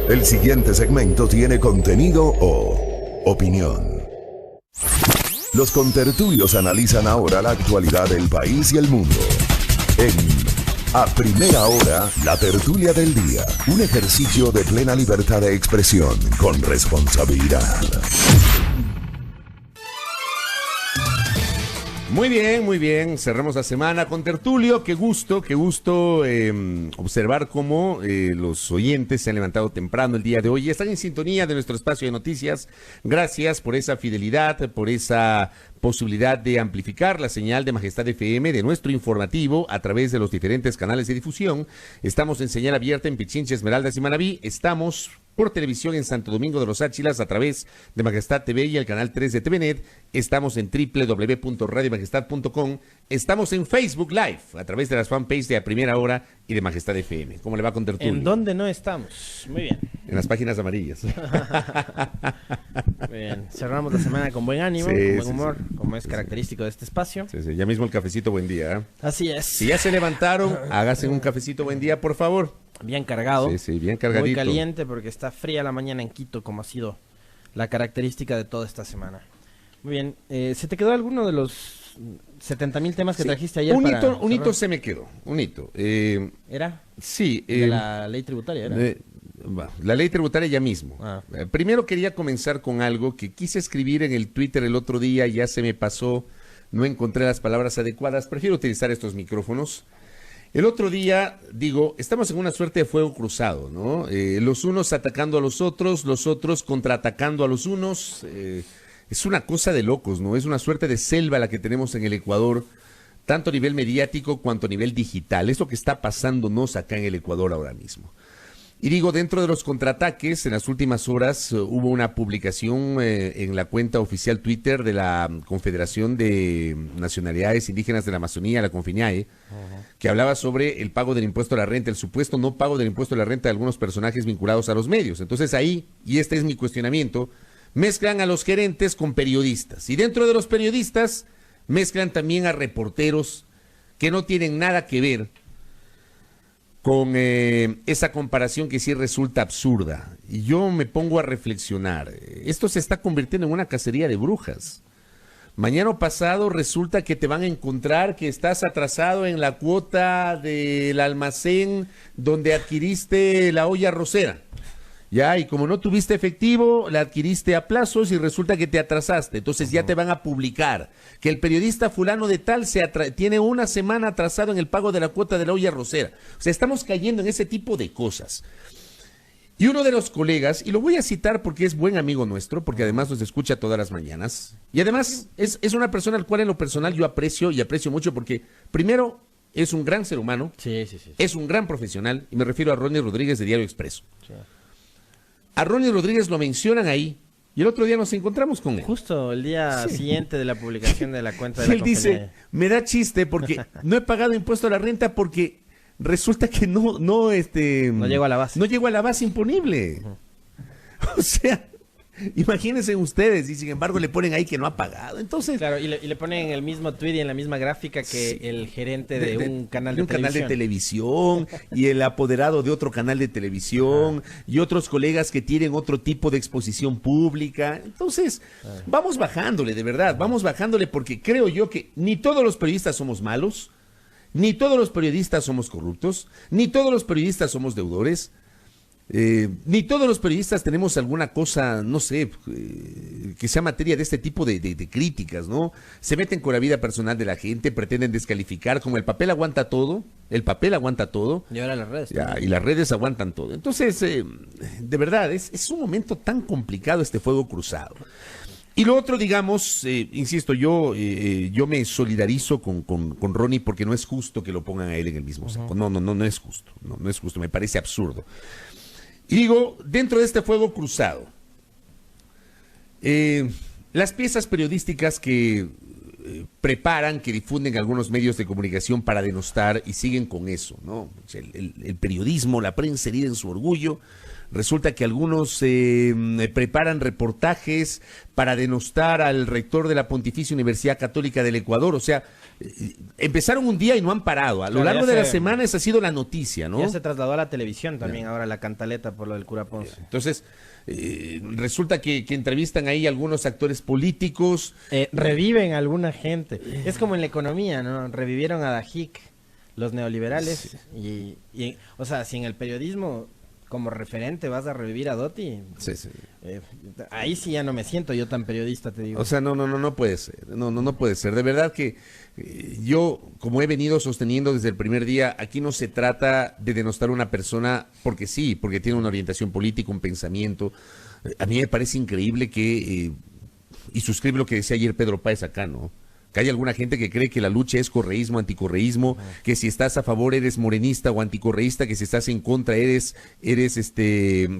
El siguiente segmento tiene contenido o opinión. Los contertulios analizan ahora la actualidad del país y el mundo. En A Primera Hora, la tertulia del día. Un ejercicio de plena libertad de expresión con responsabilidad. Muy bien, cerramos la semana con tertulio. Qué gusto observar cómo los oyentes se han levantado temprano el día de hoy y están en sintonía de nuestro espacio de noticias. Gracias por esa fidelidad, por esa posibilidad de amplificar la señal de Majestad FM, de nuestro informativo a través de los diferentes canales de difusión. Estamos en señal abierta en Pichincha, Esmeraldas y Manabí. Estamos por televisión en Santo Domingo de los Áchilas a través de Majestad TV y el canal 3 de TVNet. Estamos en www.radiomajestad.com. Estamos en Facebook Live a través de las fanpages de A Primera Hora y de Majestad FM. ¿Cómo le va con tertulio? ¿En dónde no estamos? Muy bien. En las páginas amarillas. Muy bien. Cerramos la semana con buen ánimo, Sí, con buen sí, humor, sí. como es característico de este espacio. Sí, ya mismo el cafecito buen día. Así es. Si ya se levantaron, hágase un cafecito buen día, por favor. Bien cargado. Sí, bien cargadito. Muy caliente porque está fría la mañana en Quito, como ha sido la característica de toda esta semana. Muy bien. ¿Se te quedó alguno de los 70,000 temas que trajiste ayer? Un para hito cerrar? se me quedó, un hito. ¿Era? Sí. De la ley tributaria, ¿era? La ley tributaria ya mismo. Ah. Primero quería comenzar con algo que quise escribir en el Twitter el otro día, ya se me pasó, no encontré las palabras adecuadas, prefiero utilizar estos micrófonos. El otro día, estamos en una suerte de fuego cruzado, ¿no? Los unos atacando a los otros contraatacando a los unos. Es una cosa de locos, ¿no? Es una suerte de selva la que tenemos en el Ecuador, tanto a nivel mediático cuanto a nivel digital. Es lo que está pasándonos acá en el Ecuador ahora mismo. Y dentro de los contraataques, en las últimas horas hubo una publicación en la cuenta oficial Twitter de la Confederación de Nacionalidades Indígenas de la Amazonía, la CONFINAE, que hablaba sobre el pago del impuesto a la renta, el supuesto no pago del impuesto a la renta de algunos personajes vinculados a los medios. Entonces ahí, y este es mi cuestionamiento, mezclan a los gerentes con periodistas. Y dentro de los periodistas, mezclan también a reporteros que no tienen nada que ver con esa comparación que sí resulta absurda. Y yo me pongo a reflexionar. Esto se está convirtiendo en una cacería de brujas. Mañana o pasado resulta que te van a encontrar que estás atrasado en la cuota del almacén donde adquiriste la olla arrocera. Ya, y como no tuviste efectivo, la adquiriste a plazos y resulta que te atrasaste. Entonces ya te van a publicar que el periodista fulano de tal tiene una semana atrasado en el pago de la cuota de la olla arrocera. O sea, estamos cayendo en ese tipo de cosas. Y uno de los colegas, y lo voy a citar porque es buen amigo nuestro, porque además nos escucha todas las mañanas, y además es una persona al cual en lo personal yo aprecio y aprecio mucho porque, primero, es un gran ser humano, Sí. es un gran profesional, y me refiero a Ronnie Rodríguez de Diario Expreso. Sí. A Ronnie Rodríguez lo mencionan ahí y el otro día nos encontramos con él. Justo el día siguiente de la publicación de la cuenta de Y la él dice, compañía. me da chiste porque no he pagado impuesto a la renta porque resulta que no llego a la base. No llego a la base imponible. O sea, imagínense ustedes y sin embargo le ponen ahí que no ha pagado. Entonces, Claro, y le ponen en el mismo tweet y en la misma gráfica que el gerente de un canal de televisión y el apoderado de otro canal de televisión y otros colegas que tienen otro tipo de exposición pública. Entonces, vamos bajándole, de verdad, vamos bajándole porque creo yo que ni todos los periodistas somos malos, ni todos los periodistas somos corruptos, ni todos los periodistas somos deudores. Ni todos los periodistas tenemos alguna cosa, no sé, que sea materia de este tipo de críticas, ¿no? Se meten con la vida personal de la gente, pretenden descalificar, como el papel aguanta todo, y ahora las redes. y las redes aguantan todo. Entonces, de verdad, es un momento tan complicado este fuego cruzado. Y lo otro, insisto, yo me solidarizo con Ronnie porque no es justo que lo pongan a él en el mismo saco. No es justo, no es justo, me parece absurdo. Y dentro de este fuego cruzado, las piezas periodísticas que preparan, que difunden algunos medios de comunicación para denostar y siguen con eso, ¿no? El periodismo, la prensa herida en su orgullo, resulta que algunos preparan reportajes para denostar al rector de la Pontificia Universidad Católica del Ecuador. O sea, empezaron un día y no han parado. A lo largo de la semana esa ha sido la noticia, ¿no? Ya se trasladó a la televisión también, ahora la cantaleta por lo del cura Ponce. Entonces, resulta que entrevistan ahí algunos actores políticos. Reviven a alguna gente. Es como en la economía, ¿no? Revivieron a Dajic, los neoliberales. Sí. Y, o sea, si en el periodismo como referente vas a revivir a Dotti, sí, sí. Ahí sí ya no me siento yo tan periodista, te digo. O sea, no puede ser. No puede ser. De verdad que yo, como he venido sosteniendo desde el primer día, aquí no se trata de denostar a una persona porque sí, porque tiene una orientación política, un pensamiento. A mí me parece increíble que, y suscribo lo que decía ayer Pedro Páez acá, ¿no? Que hay alguna gente que cree que la lucha es correísmo, anticorreísmo, que si estás a favor eres morenista o anticorreísta, que si estás en contra eres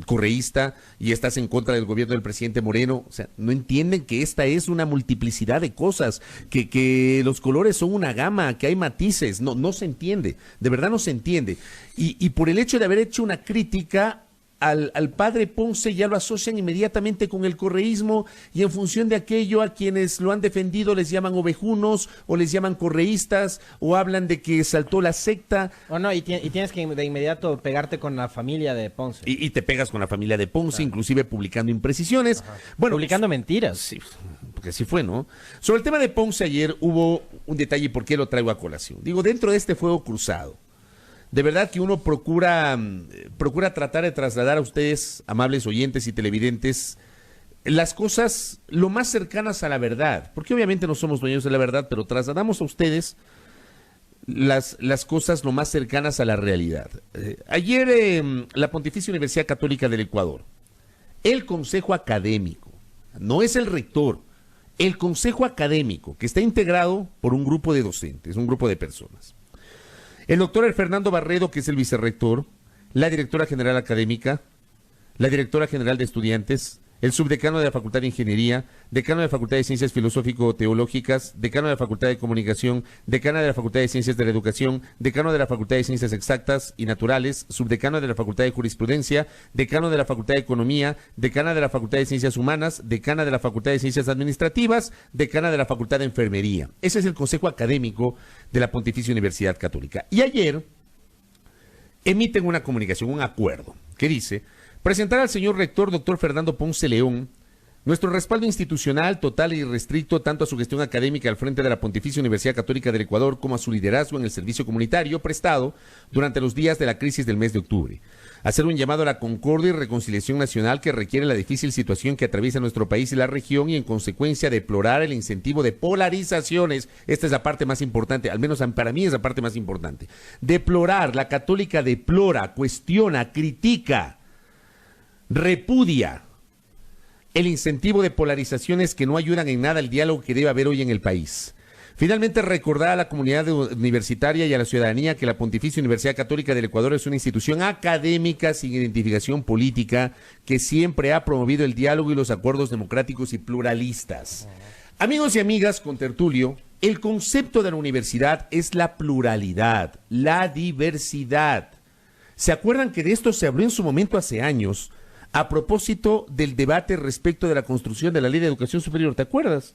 correísta y estás en contra del gobierno del presidente Moreno. O sea, no entienden que esta es una multiplicidad de cosas, que los colores son una gama, que hay matices. No se entiende, de verdad no se entiende. Y por el hecho de haber hecho una crítica al padre Ponce, ya lo asocian inmediatamente con el correísmo, y en función de aquello a quienes lo han defendido les llaman ovejunos o les llaman correístas o hablan de que saltó la secta. Y tienes que de inmediato pegarte con la familia de Ponce. Y te pegas con la familia de Ponce, inclusive publicando imprecisiones. Ajá. Bueno, publicando mentiras. Sí, porque así fue, ¿no? Sobre el tema de Ponce ayer hubo un detalle, y por qué lo traigo a colación. Digo, dentro de este fuego cruzado, de verdad que uno procura tratar de trasladar a ustedes, amables oyentes y televidentes, las cosas lo más cercanas a la verdad, porque obviamente no somos dueños de la verdad, pero trasladamos a ustedes las cosas lo más cercanas a la realidad. Ayer la Pontificia Universidad Católica del Ecuador, el Consejo Académico, no es el rector, el Consejo Académico, que está integrado por un grupo de docentes, un grupo de personas. El doctor Fernando Barredo, que es el vicerrector, la directora general académica, la directora general de estudiantes, el subdecano de la Facultad de Ingeniería, decano de la Facultad de Ciencias Filosófico-Teológicas, decano de la Facultad de Comunicación, decana de la Facultad de Ciencias de la Educación, decano de la Facultad de Ciencias Exactas y Naturales, subdecano de la Facultad de Jurisprudencia, decano de la Facultad de Economía, decana de la Facultad de Ciencias Humanas, decana de la Facultad de Ciencias Administrativas, decana de la Facultad de Enfermería. Ese es el Consejo Académico de la Pontificia Universidad Católica. Y ayer emiten una comunicación, un acuerdo, que dice: presentar al señor rector, doctor Fernando Ponce León, nuestro respaldo institucional total y irrestricto tanto a su gestión académica al frente de la Pontificia Universidad Católica del Ecuador como a su liderazgo en el servicio comunitario prestado durante los días de la crisis del mes de octubre. Hacer un llamado a la concordia y reconciliación nacional que requiere la difícil situación que atraviesa nuestro país y la región, y en consecuencia deplorar el incentivo de polarizaciones. Esta es la parte más importante, al menos para mí es la parte más importante. Deplorar, la católica deplora, cuestiona, critica, repudia el incentivo de polarizaciones que no ayudan en nada al diálogo que debe haber hoy en el país. Finalmente, recordar a la comunidad universitaria y a la ciudadanía que la Pontificia Universidad Católica del Ecuador es una institución académica sin identificación política que siempre ha promovido el diálogo y los acuerdos democráticos y pluralistas. Amigos y amigas, contertulio, el concepto de la universidad es la pluralidad, la diversidad. ¿Se acuerdan que de esto se habló en su momento hace años a propósito del debate respecto de la construcción de la Ley de Educación Superior? ¿Te acuerdas?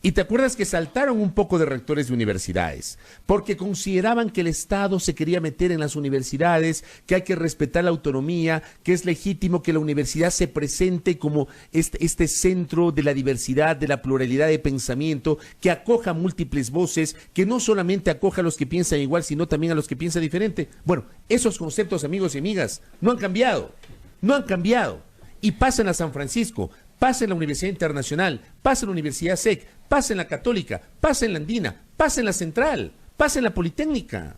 Y te acuerdas que saltaron un poco de rectores de universidades, porque consideraban que el Estado se quería meter en las universidades, que hay que respetar la autonomía, que es legítimo que la universidad se presente como este centro de la diversidad, de la pluralidad de pensamiento, que acoja múltiples voces, que no solamente acoja a los que piensan igual, sino también a los que piensan diferente. Bueno, esos conceptos, amigos y amigas, no han cambiado. Y pasa en la San Francisco, pasa en la Universidad Internacional, pasa en la Universidad SEC, pasa en la Católica, pasa en la Andina, pasa en la Central, pasa en la Politécnica.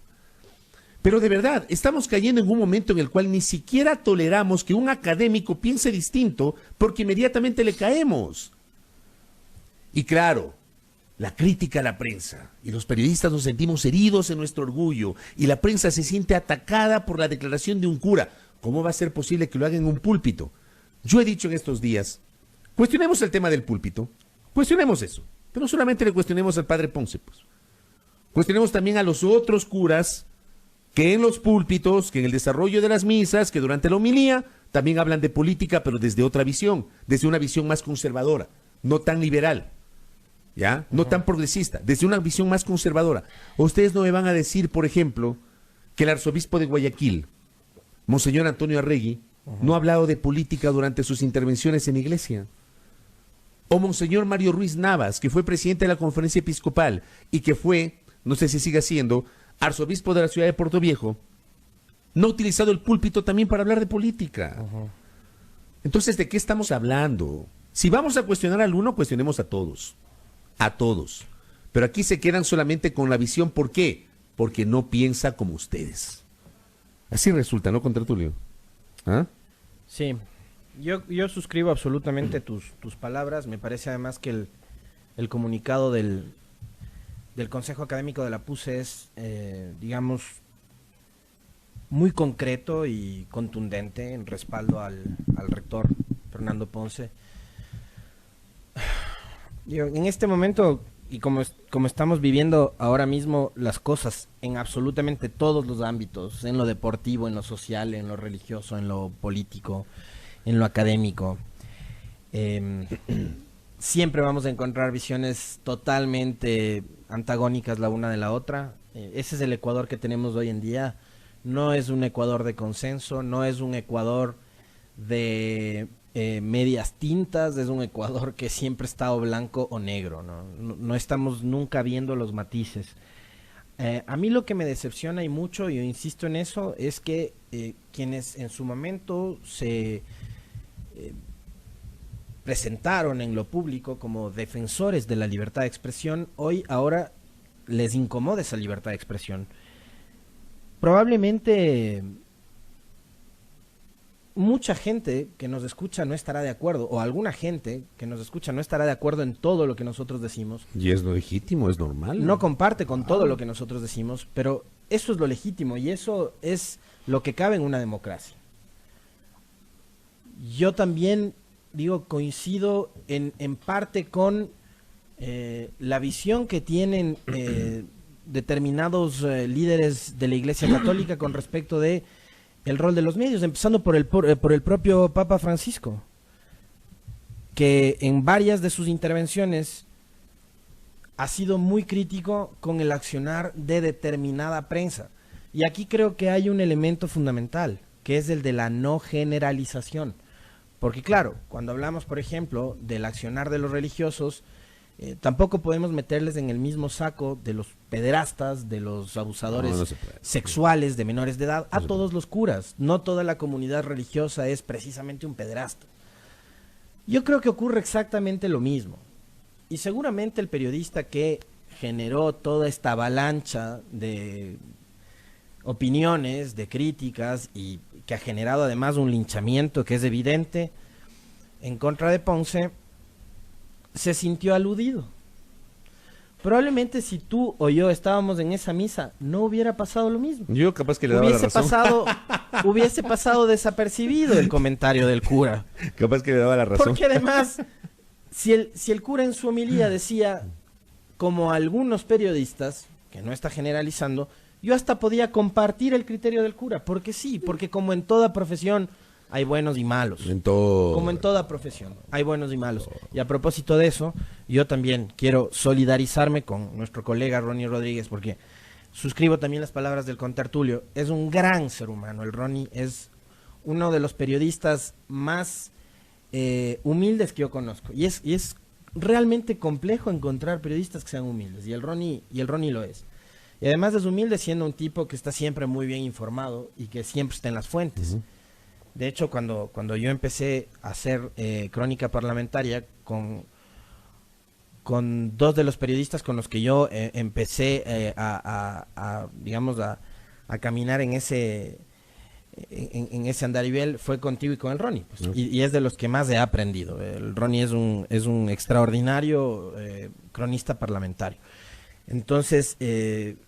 Pero de verdad, estamos cayendo en un momento en el cual ni siquiera toleramos que un académico piense distinto porque inmediatamente le caemos. Y claro, la crítica a la prensa, y los periodistas nos sentimos heridos en nuestro orgullo, y la prensa se siente atacada por la declaración de un cura. ¿Cómo va a ser posible que lo hagan en un púlpito? Yo he dicho en estos días, cuestionemos el tema del púlpito, cuestionemos eso, pero no solamente le cuestionemos al padre Ponce, pues. Cuestionemos también a los otros curas que en los púlpitos, que en el desarrollo de las misas, que durante la homilía, también hablan de política, pero desde otra visión, desde una visión más conservadora, no tan liberal, ¿ya? No tan progresista, desde una visión más conservadora. Ustedes no me van a decir, por ejemplo, que el arzobispo de Guayaquil, Monseñor Antonio Arregui, no ha hablado de política durante sus intervenciones en la iglesia. O Monseñor Mario Ruiz Navas, que fue presidente de la Conferencia Episcopal y que fue, no sé si sigue siendo, arzobispo de la ciudad de Puerto Viejo, no ha utilizado el púlpito también para hablar de política. Entonces, ¿de qué estamos hablando? Si vamos a cuestionar al uno, cuestionemos a todos. A todos. Pero aquí se quedan solamente con la visión. ¿Por qué? Porque no piensa como ustedes. Así resulta, ¿no, Contratulio? ¿Ah? Sí, yo suscribo absolutamente tus palabras. Me parece además que el comunicado del Consejo Académico de la PUCE es, digamos, muy concreto y contundente en respaldo al rector Fernando Ponce. En este momento, y como estamos viviendo ahora mismo las cosas en absolutamente todos los ámbitos, en lo deportivo, en lo social, en lo religioso, en lo político, en lo académico, siempre vamos a encontrar visiones totalmente antagónicas la una de la otra. Ese es el Ecuador que tenemos hoy en día. No es un Ecuador de consenso, no es un Ecuador de medias tintas, es un Ecuador que siempre está o blanco o negro, no estamos nunca viendo los matices. A mí lo que me decepciona y mucho, yo insisto en eso, es que quienes en su momento se presentaron en lo público como defensores de la libertad de expresión, ahora les incomoda esa libertad de expresión. Probablemente mucha gente que nos escucha no estará de acuerdo, o alguna gente que nos escucha no estará de acuerdo en todo lo que nosotros decimos. Y es lo legítimo, es normal. No comparte con todo lo que nosotros decimos, pero eso es lo legítimo y eso es lo que cabe en una democracia. Yo también, coincido en parte con la visión que tienen determinados líderes de la Iglesia Católica con respecto de el rol de los medios, empezando por el propio Papa Francisco, que en varias de sus intervenciones ha sido muy crítico con el accionar de determinada prensa. Y aquí creo que hay un elemento fundamental, que es el de la no generalización. Porque claro, cuando hablamos, por ejemplo, del accionar de los religiosos, tampoco podemos meterles en el mismo saco de los pederastas, de los abusadores sexuales de menores de edad, a todos los curas. No toda la comunidad religiosa es precisamente un pederasta. Yo creo que ocurre exactamente lo mismo. Y seguramente el periodista que generó toda esta avalancha de opiniones, de críticas, y que ha generado además un linchamiento que es evidente en contra de Ponce, se sintió aludido. Probablemente si tú o yo estábamos en esa misa, no hubiera pasado lo mismo. Yo capaz que le daba la razón. Hubiese pasado desapercibido el comentario del cura. Capaz que le daba la razón. Porque además, si el cura en su homilía decía, como algunos periodistas, que no está generalizando, yo hasta podía compartir el criterio del cura, porque sí, porque como en toda profesión hay buenos y malos. Como en toda profesión, hay buenos y malos. Y a propósito de eso, yo también quiero solidarizarme con nuestro colega Ronnie Rodríguez, porque suscribo también las palabras del contertulio. Es un gran ser humano. El Ronnie es uno de los periodistas más humildes que yo conozco. Y es realmente complejo encontrar periodistas que sean humildes. Y el Ronnie lo es. Y además es humilde siendo un tipo que está siempre muy bien informado y que siempre está en las fuentes. De hecho, cuando yo empecé a hacer crónica parlamentaria con dos de los periodistas con los que yo empecé a caminar en ese andarivel, fue contigo y con el Ronnie. Pues, y es de los que más he aprendido. El Ronnie es un extraordinario cronista parlamentario. Entonces,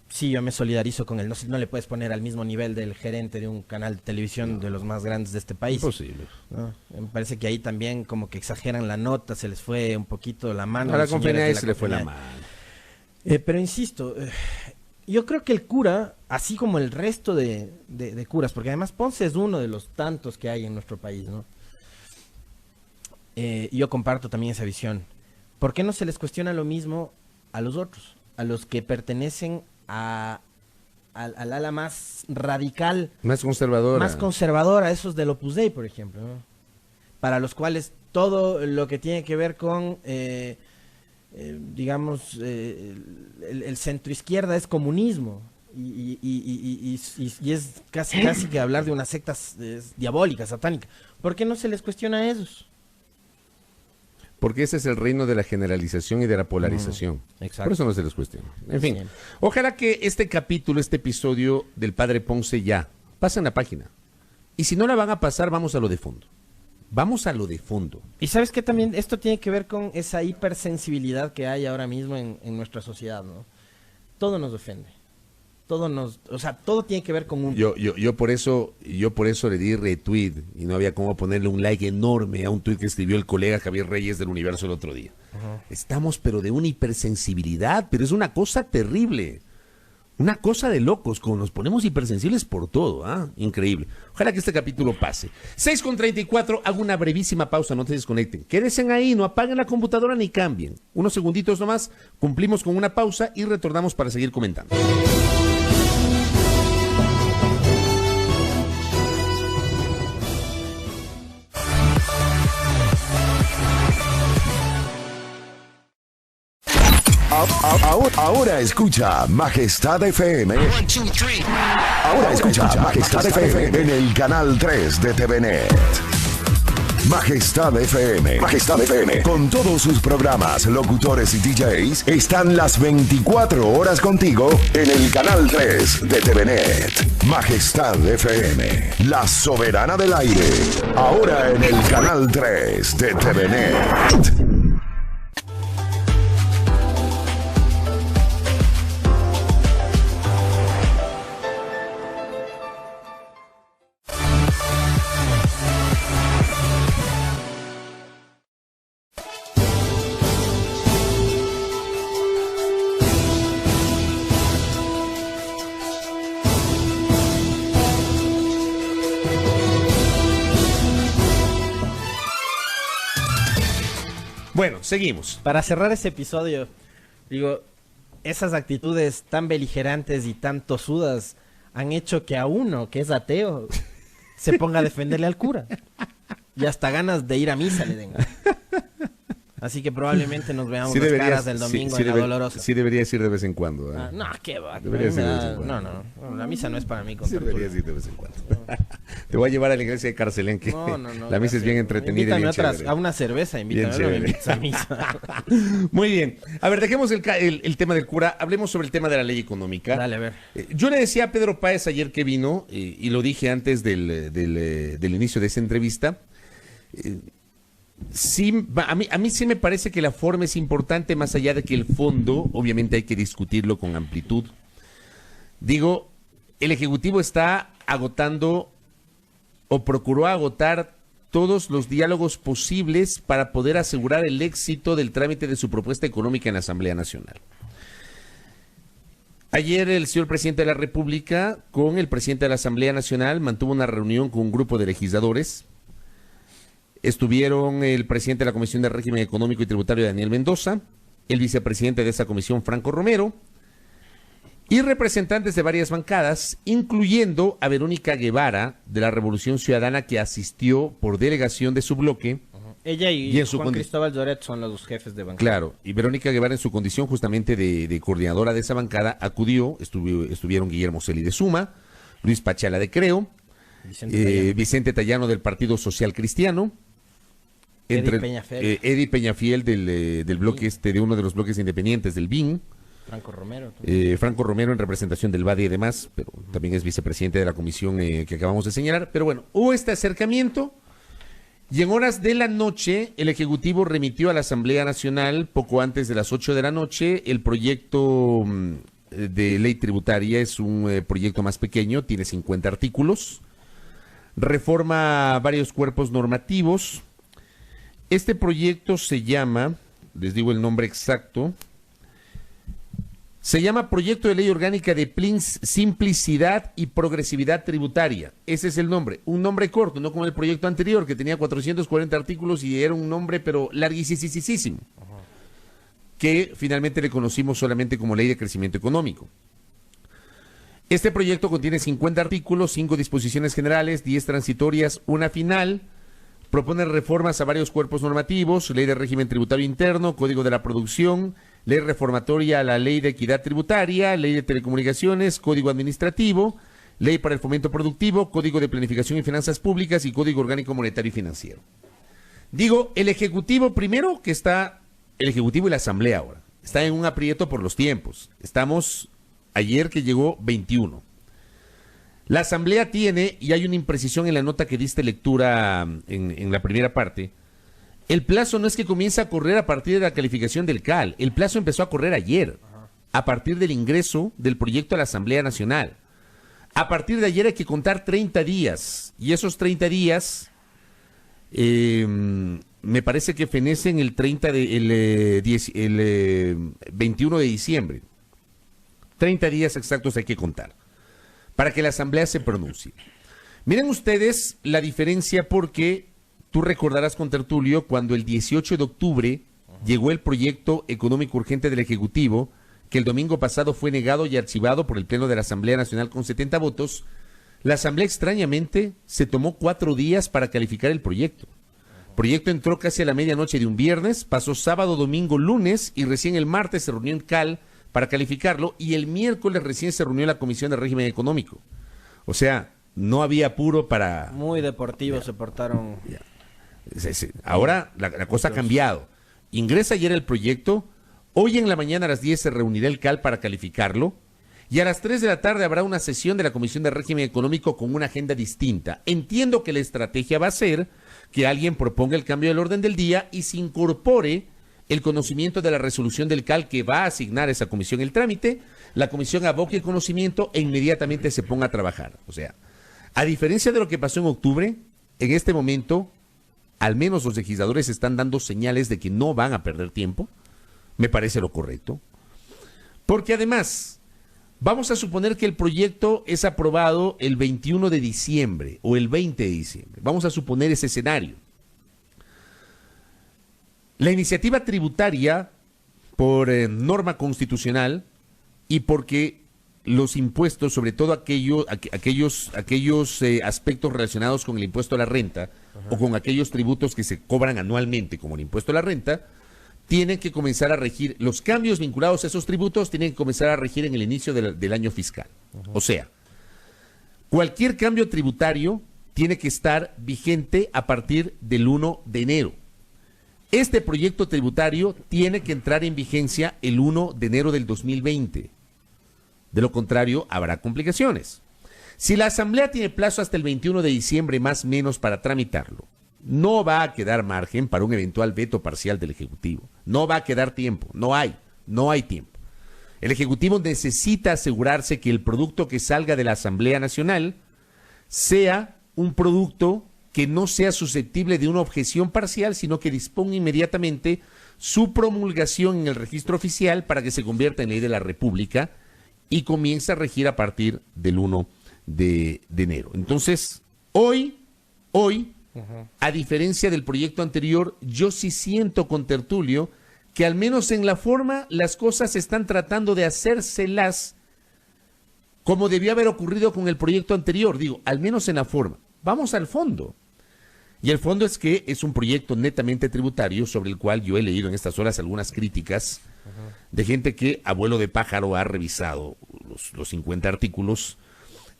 sí, yo me solidarizo con él. No le puedes poner al mismo nivel del gerente de un canal de televisión de los más grandes de este país. Imposible. ¿No? Me parece que ahí también como que exageran la nota, se les fue un poquito la mano. A la compañía se le fue la mano. Pero insisto, yo creo que el cura así como el resto de curas, porque además Ponce es uno de los tantos que hay en nuestro país, ¿no? Yo comparto también esa visión. ¿Por qué no se les cuestiona lo mismo a los otros? A los que pertenecen al ala más radical, más conservadora, esos del Opus Dei, por ejemplo, ¿no? Para los cuales todo lo que tiene que ver con, digamos, el centro izquierda es comunismo. Y es casi que hablar de una secta diabólica, satánica. ¿Por qué no se les cuestiona a esos? Porque ese es el reino de la generalización y de la polarización. Exacto. Por eso no se les cuestiona. En fin, Sí. ojalá que este capítulo, este episodio del Padre Ponce ya pasen la página. Y si no la van a pasar, vamos a lo de fondo. Vamos a lo de fondo. Y sabes que también esto tiene que ver con esa hipersensibilidad que hay ahora mismo en nuestra sociedad, ¿no? Todo nos ofende. Todo tiene que ver con un... Yo por eso le di retweet y no había cómo ponerle un like enorme a un tweet que escribió el colega Javier Reyes del Universo el otro día. Estamos pero de una hipersensibilidad, pero es una cosa terrible. Una cosa de locos, como nos ponemos hipersensibles por todo, ¿ah? Increíble. Ojalá que este capítulo pase. 6:34, hago una brevísima pausa, no se desconecten. Quédense ahí, no apaguen la computadora ni cambien. Unos segunditos nomás, cumplimos con una pausa y retornamos para seguir comentando. Ahora escucha Majestad FM. Ahora escucha Majestad FM en el canal 3 de TVNet. Majestad FM. Majestad FM. Con todos sus programas, locutores y DJs, están las 24 horas contigo en el canal 3 de TVNet. Majestad FM. La soberana del aire. Ahora en el canal 3 de TVNet. Bueno, seguimos. Para cerrar ese episodio, digo, esas actitudes tan beligerantes y tan tosudas han hecho que a uno, que es ateo, se ponga a defenderle al cura. Y hasta ganas de ir a misa le den. Así que probablemente nos veamos las caras del domingo en la Dolorosa. Sí deberías ir de vez en cuando. ¿Eh? No, qué va. Deberías ir de vez en cuando. No, la misa no es para mí. Con Sí deberías ir de vez en cuando. Te voy a llevar a la iglesia de Carcelén, que la misa es bien entretenida y bien chévere. A una cerveza, invítame, no me invites a misa. Muy bien. A ver, dejemos el tema del cura. Hablemos sobre el tema de la ley económica. Dale, a ver. Yo le decía a Pedro Páez ayer que vino, y lo dije antes del inicio de esa entrevista, sí, a mí sí me parece que la forma es importante, más allá de que el fondo, obviamente hay que discutirlo con amplitud. Digo, el Ejecutivo está agotando o procuró agotar todos los diálogos posibles para poder asegurar el éxito del trámite de su propuesta económica en la Asamblea Nacional. Ayer el señor presidente de la República con el presidente de la Asamblea Nacional mantuvo una reunión con un grupo de legisladores. Estuvieron el presidente de la Comisión de Régimen Económico y Tributario, Daniel Mendoza, el vicepresidente de esa comisión, Franco Romero, y representantes de varias bancadas, incluyendo a Verónica Guevara, de la Revolución Ciudadana, que asistió por delegación de su bloque. Ella y Juan Cristóbal Lloret son los jefes de bancada. Claro, y Verónica Guevara, en su condición justamente de coordinadora de esa bancada, acudió. Estuvieron Guillermo Celi de Suma, Luis Pachala de Creo, Vicente Tallano del Partido Social Cristiano, Eddie Peñafiel del bloque de uno de los bloques independientes del BIN, Franco Romero en representación del BADI y demás, pero también es vicepresidente de la comisión que acabamos de señalar. Pero bueno, hubo este acercamiento y en horas de la noche el Ejecutivo remitió a la Asamblea Nacional, poco antes de las 8 de la noche, el proyecto de ley tributaria. Es un proyecto más pequeño, tiene 50 artículos, reforma varios cuerpos normativos. Este proyecto se llama, les digo el nombre exacto, Se llama Proyecto de Ley Orgánica de Simplicidad y Progresividad Tributaria. Ese es el nombre. Un nombre corto, no como el proyecto anterior, que tenía 440 artículos y era un nombre, pero larguísimo. Que finalmente le conocimos solamente como Ley de Crecimiento Económico. Este proyecto contiene 50 artículos, 5 disposiciones generales, 10 transitorias, una final. Propone reformas a varios cuerpos normativos: Ley de Régimen Tributario Interno, Código de la Producción, Ley reformatoria a la Ley de Equidad Tributaria, Ley de Telecomunicaciones, Código Administrativo, Ley para el Fomento Productivo, Código de Planificación y Finanzas Públicas y Código Orgánico Monetario y Financiero. Digo, el Ejecutivo primero, que está, el Ejecutivo y la Asamblea ahora, está en un aprieto por los tiempos. Estamos, ayer que llegó 21. La Asamblea tiene, y hay una imprecisión en la nota que diste lectura en la primera parte, el plazo no es que comience a correr a partir de la calificación del CAL, el plazo empezó a correr ayer, a partir del ingreso del proyecto a la Asamblea Nacional. A partir de ayer hay que contar 30 días, y esos 30 días, me parece que fenecen el 21 de diciembre. 30 días exactos hay que contar para que la Asamblea se pronuncie. Miren ustedes la diferencia, porque tú recordarás, con Tertulio, cuando el 18 de octubre llegó el proyecto económico urgente del Ejecutivo, que el domingo pasado fue negado y archivado por el Pleno de la Asamblea Nacional con 70 votos, la Asamblea extrañamente se tomó 4 días para calificar el proyecto. El proyecto entró casi a la medianoche de un viernes, pasó sábado, domingo, lunes, y recién el martes se reunió en CAL para calificarlo, y el miércoles recién se reunió la Comisión de Régimen Económico. O sea, no había apuro para... Muy deportivos se portaron. Ahora la cosa ha cambiado. Ingresa ayer el proyecto, hoy en la mañana a las 10 se reunirá el CAL para calificarlo, y a las 3 de la tarde habrá una sesión de la Comisión de Régimen Económico con una agenda distinta. Entiendo que la estrategia va a ser que alguien proponga el cambio del orden del día y se incorpore el conocimiento de la resolución del CAL que va a asignar a esa comisión el trámite, la comisión aboque el conocimiento e inmediatamente se ponga a trabajar. O sea, a diferencia de lo que pasó en octubre, en este momento, al menos los legisladores están dando señales de que no van a perder tiempo. Me parece lo correcto. Porque además, vamos a suponer que el proyecto es aprobado el 21 de diciembre o el 20 de diciembre. Vamos a suponer ese escenario. La iniciativa tributaria, por norma constitucional y porque los impuestos, sobre todo aquellos aspectos relacionados con el impuesto a la renta o con aquellos tributos que se cobran anualmente, como el impuesto a la renta, tienen que comenzar a regir, los cambios vinculados a esos tributos tienen que comenzar a regir en el inicio del año fiscal. O sea, cualquier cambio tributario tiene que estar vigente a partir del 1 de enero. Este proyecto tributario tiene que entrar en vigencia el 1 de enero del 2020. De lo contrario, habrá complicaciones. Si la Asamblea tiene plazo hasta el 21 de diciembre más o menos para tramitarlo, no va a quedar margen para un eventual veto parcial del Ejecutivo. No va a quedar tiempo. No hay tiempo. El Ejecutivo necesita asegurarse que el producto que salga de la Asamblea Nacional sea un producto que no sea susceptible de una objeción parcial, sino que disponga inmediatamente su promulgación en el registro oficial para que se convierta en ley de la República y comience a regir a partir del 1 de enero. Entonces, hoy, a diferencia del proyecto anterior, yo sí siento, con Tertulio, que al menos en la forma las cosas están tratando de hacérselas como debió haber ocurrido con el proyecto anterior. Digo, al menos en la forma. Vamos al fondo. Y el fondo es que es un proyecto netamente tributario, sobre el cual yo he leído en estas horas algunas críticas de gente que a vuelo de pájaro ha revisado los 50 artículos.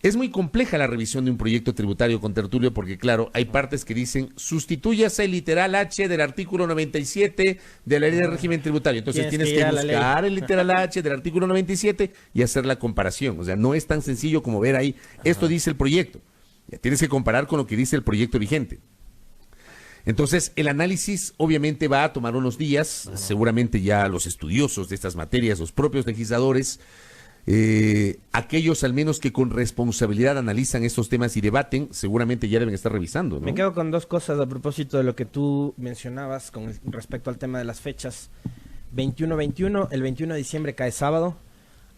Es muy compleja la revisión de un proyecto tributario, con Tertulio, porque claro, hay partes que dicen sustituyase el literal H del artículo 97 de la ley de régimen tributario. Entonces tienes que buscar el literal H del artículo 97 y hacer la comparación. O sea, no es tan sencillo como ver ahí, esto dice el proyecto. Ya tienes que comparar con lo que dice el proyecto vigente. Entonces, el análisis obviamente va a tomar unos días, seguramente ya los estudiosos de estas materias, los propios legisladores, aquellos al menos que con responsabilidad analizan estos temas y debaten, seguramente ya deben estar revisando, ¿no? Me quedo con dos cosas a propósito de lo que tú mencionabas con respecto al tema de las fechas. 21-21, el 21 de diciembre cae sábado.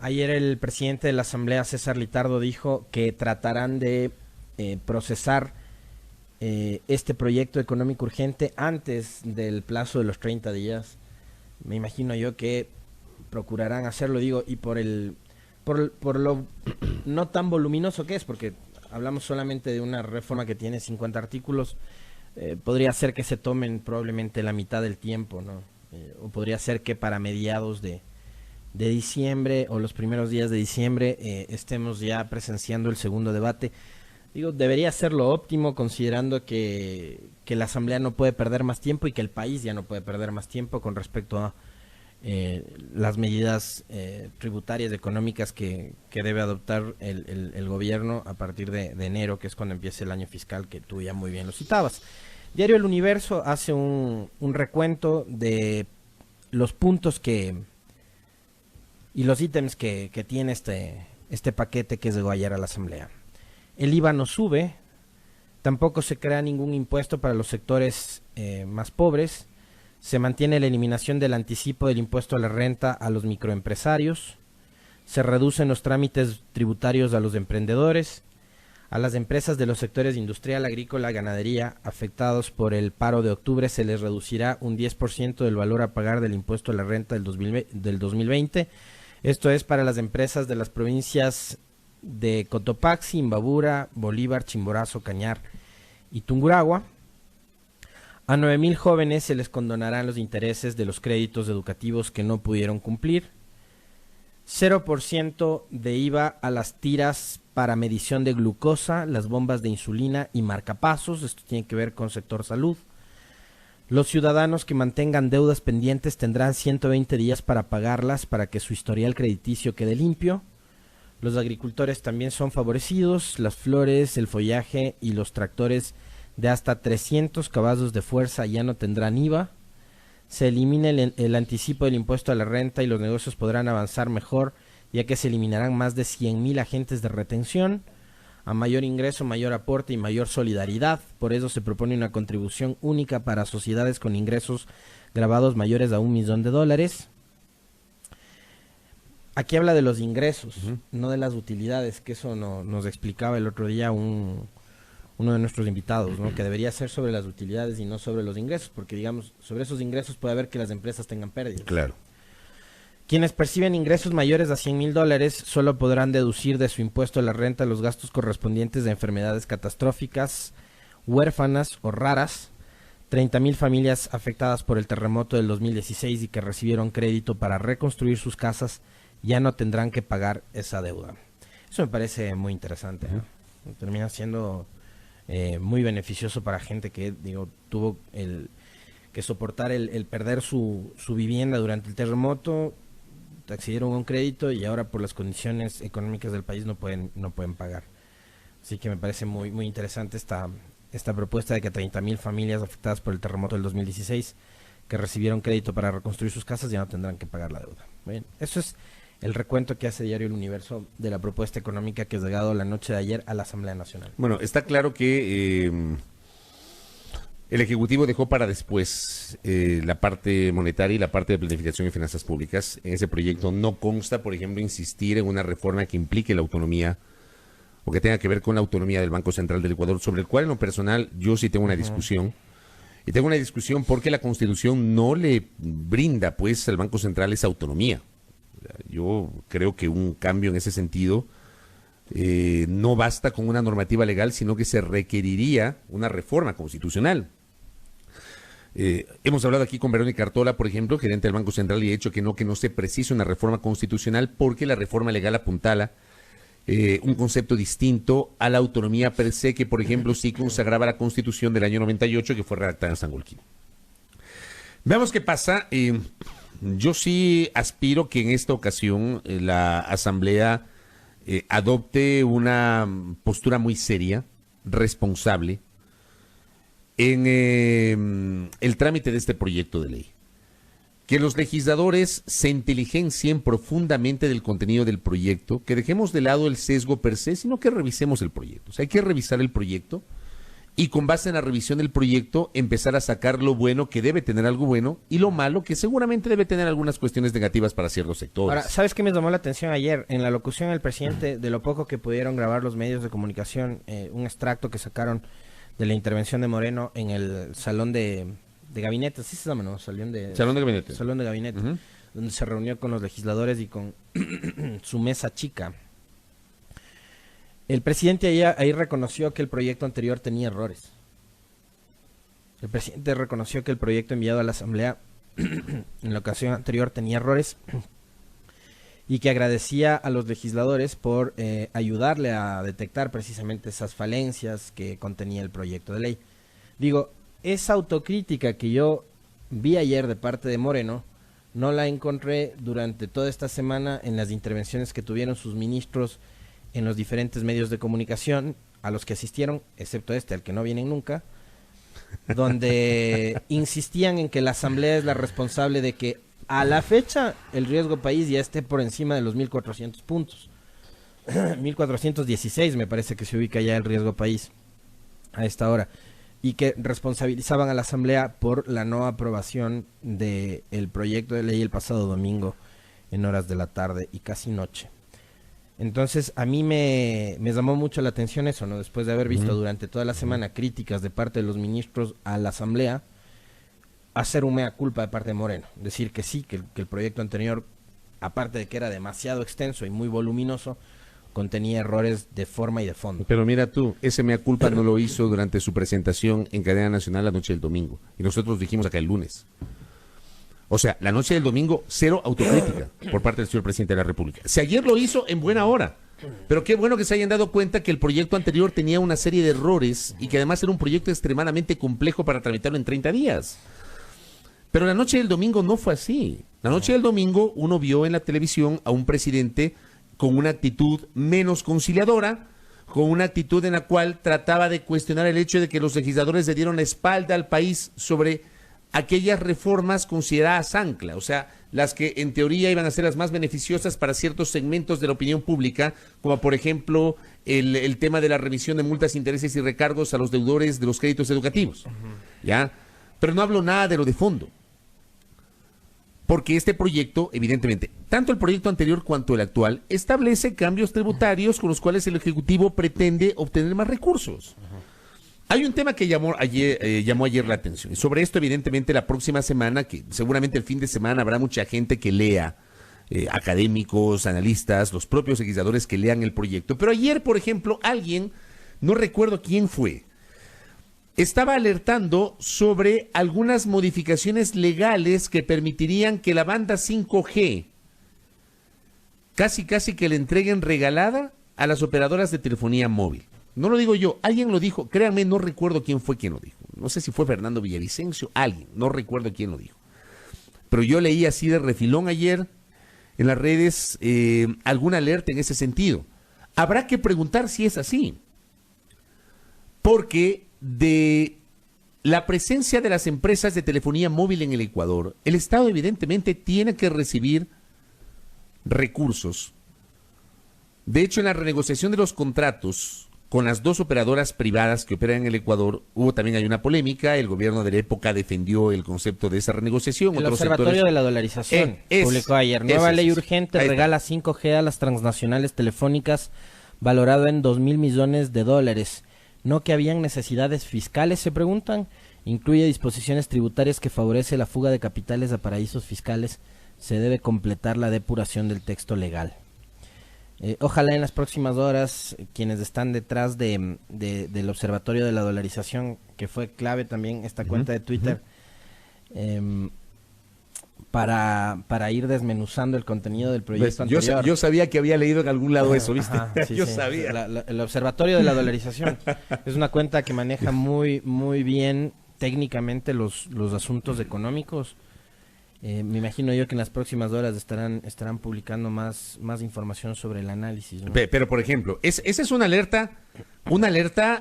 Ayer el presidente de la Asamblea, César Litardo, dijo que tratarán de procesar este proyecto económico urgente antes del plazo de los 30 días. Me imagino yo que procurarán hacerlo, digo, y por lo no tan voluminoso que es, porque hablamos solamente de una reforma que tiene 50 artículos, podría ser que se tomen probablemente la mitad del tiempo, ¿no? O podría ser que para mediados de diciembre o los primeros días de diciembre estemos ya presenciando el segundo debate. Digo, debería ser lo óptimo, considerando que la Asamblea no puede perder más tiempo y que el país ya no puede perder más tiempo con respecto a las medidas tributarias económicas que debe adoptar el gobierno a partir de enero, que es cuando empiece el año fiscal, que tú ya muy bien lo citabas. Diario El Universo hace un recuento de los puntos y los ítems que tiene este paquete que llegó ayer a la Asamblea. El IVA no sube, tampoco se crea ningún impuesto para los sectores más pobres, se mantiene la eliminación del anticipo del impuesto a la renta a los microempresarios, se reducen los trámites tributarios a los emprendedores, a las empresas de los sectores industrial, agrícola, ganadería afectados por el paro de octubre se les reducirá un 10% del valor a pagar del impuesto a la renta del 2020. Esto es para las empresas de las provincias de Cotopaxi, Imbabura, Bolívar, Chimborazo, Cañar y Tungurahua. A 9,000 jóvenes se les condonarán los intereses de los créditos educativos que no pudieron cumplir. 0% de IVA a las tiras para medición de glucosa, las bombas de insulina y marcapasos. Esto tiene que ver con sector salud. Los ciudadanos que mantengan deudas pendientes tendrán 120 días para pagarlas para que su historial crediticio quede limpio. Los agricultores también son favorecidos. Las flores, el follaje y los tractores de hasta 300 caballos de fuerza ya no tendrán IVA. Se elimina el anticipo del impuesto a la renta y los negocios podrán avanzar mejor, ya que se eliminarán más de 100,000 agentes de retención. A mayor ingreso, mayor aporte y mayor solidaridad. Por eso se propone una contribución única para sociedades con ingresos grabados mayores a $1,000,000. Aquí habla de los ingresos, no de las utilidades, que eso nos explicaba el otro día uno de nuestros invitados, ¿no? Que debería ser sobre las utilidades y no sobre los ingresos, porque digamos, sobre esos ingresos puede haber que las empresas tengan pérdidas. Claro. Quienes perciben ingresos mayores a $100,000 solo podrán deducir de su impuesto a la renta los gastos correspondientes de enfermedades catastróficas, huérfanas o raras. 30,000 familias afectadas por el terremoto del 2016 y que recibieron crédito para reconstruir sus casas ya no tendrán que pagar esa deuda. Eso me parece muy interesante, ¿eh? Termina siendo muy beneficioso para gente que, digo, tuvo que soportar el perder su vivienda durante el terremoto, accedieron a un crédito y ahora por las condiciones económicas del país no pueden pagar. Así que me parece muy, muy interesante esta propuesta de que 30,000 familias afectadas por el terremoto del 2016 que recibieron crédito para reconstruir sus casas ya no tendrán que pagar la deuda. Bien, eso es el recuento que hace Diario El Universo de la propuesta económica que ha llegado la noche de ayer a la Asamblea Nacional. Bueno, está claro que el Ejecutivo dejó para después la parte monetaria y la parte de planificación y finanzas públicas. En ese proyecto no consta, por ejemplo, insistir en una reforma que implique la autonomía o que tenga que ver con la autonomía del Banco Central del Ecuador, sobre el cual en lo personal yo sí tengo una discusión. Y tengo una discusión porque la Constitución no le brinda pues al Banco Central esa autonomía. Yo creo que un cambio en ese sentido no basta con una normativa legal, sino que se requeriría una reforma constitucional. Hemos hablado aquí con Verónica Artola, por ejemplo, gerente del Banco Central, y ha dicho que no se precisa una reforma constitucional porque la reforma legal apuntala un concepto distinto a la autonomía per se, que por ejemplo sí consagraba la Constitución del año 98, que fue redactada en Sangolquí. Veamos qué pasa. Yo sí aspiro que en esta ocasión la Asamblea adopte una postura muy seria, responsable, en el trámite de este proyecto de ley. Que los legisladores se inteligencien profundamente del contenido del proyecto, que dejemos de lado el sesgo per se, sino que revisemos el proyecto. O sea, hay que revisar el proyecto y con base en la revisión del proyecto empezar a sacar lo bueno, que debe tener algo bueno, y lo malo, que seguramente debe tener algunas cuestiones negativas para ciertos sectores. Ahora, ¿sabes qué me llamó la atención ayer? En la locución del presidente, de lo poco que pudieron grabar los medios de comunicación, un extracto que sacaron de la intervención de Moreno en el salón de gabinete, ¿sí se llama, no? Salón de gabinete. Salón de gabinete, donde se reunió con los legisladores y con su mesa chica. El presidente ahí reconoció que el proyecto anterior tenía errores. El presidente reconoció que el proyecto enviado a la Asamblea en la ocasión anterior tenía errores y que agradecía a los legisladores por ayudarle a detectar precisamente esas falencias que contenía el proyecto de ley. Digo, esa autocrítica que yo vi ayer de parte de Moreno, no la encontré durante toda esta semana en las intervenciones que tuvieron sus ministros en los diferentes medios de comunicación a los que asistieron, excepto al que no vienen nunca, donde insistían en que la Asamblea es la responsable de que a la fecha el riesgo país ya esté por encima de los 1.400 puntos. 1.416 me parece que se ubica ya el riesgo país a esta hora, y que responsabilizaban a la Asamblea por la no aprobación del proyecto de ley el pasado domingo en horas de la tarde y casi noche. Entonces, a mí me llamó mucho la atención eso, ¿no? Después de haber visto durante toda la semana críticas de parte de los ministros a la Asamblea, hacer un mea culpa de parte de Moreno. Decir que sí, que el proyecto anterior, aparte de que era demasiado extenso y muy voluminoso, contenía errores de forma y de fondo. Pero mira tú, ese mea culpa no lo hizo durante su presentación en cadena nacional la noche del domingo. Y nosotros dijimos acá el lunes. O sea, la noche del domingo, cero autocrítica por parte del señor presidente de la República. Si ayer lo hizo, en buena hora. Pero qué bueno que se hayan dado cuenta que el proyecto anterior tenía una serie de errores y que además era un proyecto extremadamente complejo para tramitarlo en 30 días. Pero la noche del domingo no fue así. La noche del domingo uno vio en la televisión a un presidente con una actitud menos conciliadora, con una actitud en la cual trataba de cuestionar el hecho de que los legisladores le dieron la espalda al país sobre aquellas reformas consideradas ancla, o sea, las que en teoría iban a ser las más beneficiosas para ciertos segmentos de la opinión pública, como por ejemplo el tema de la revisión de multas, intereses y recargos a los deudores de los créditos educativos, ¿ya? Pero no hablo nada de lo de fondo, porque este proyecto, evidentemente, tanto el proyecto anterior cuanto el actual, establece cambios tributarios con los cuales el Ejecutivo pretende obtener más recursos. Hay un tema que llamó ayer la atención. Y sobre esto, evidentemente, la próxima semana, que seguramente el fin de semana habrá mucha gente que lea, académicos, analistas, los propios legisladores que lean el proyecto. Pero ayer, por ejemplo, alguien, no recuerdo quién fue, estaba alertando sobre algunas modificaciones legales que permitirían que la banda 5G casi que le entreguen regalada a las operadoras de telefonía móvil. No lo digo yo, alguien lo dijo, créanme, no recuerdo quién fue quien lo dijo. No sé si fue Fernando Villavicencio, alguien, no recuerdo quién lo dijo. Pero yo leí así de refilón ayer en las redes alguna alerta en ese sentido. Habrá que preguntar si es así. Porque de la presencia de las empresas de telefonía móvil en el Ecuador, el Estado evidentemente tiene que recibir recursos. De hecho, en la renegociación de los contratos con las dos operadoras privadas que operan en el Ecuador, hay una polémica, el gobierno de la época defendió el concepto de esa renegociación. El Observatorio de la Dolarización publicó ayer, nueva ley urgente regala 5G a las transnacionales telefónicas valorado en $2.000 millones. ¿No que habían necesidades fiscales, se preguntan? Incluye disposiciones tributarias que favorece la fuga de capitales a paraísos fiscales. Se debe completar la depuración del texto legal. Ojalá en las próximas horas quienes están detrás del Observatorio de la Dolarización, que fue clave también esta cuenta de Twitter, para ir desmenuzando el contenido del proyecto anterior. Yo sabía que había leído en algún lado eso, ¿viste? Yo sabía. El Observatorio de la Dolarización es una cuenta que maneja muy bien técnicamente los asuntos económicos. Me imagino yo que en las próximas horas estarán publicando más información sobre el análisis, ¿no? Pero por ejemplo, esa es una alerta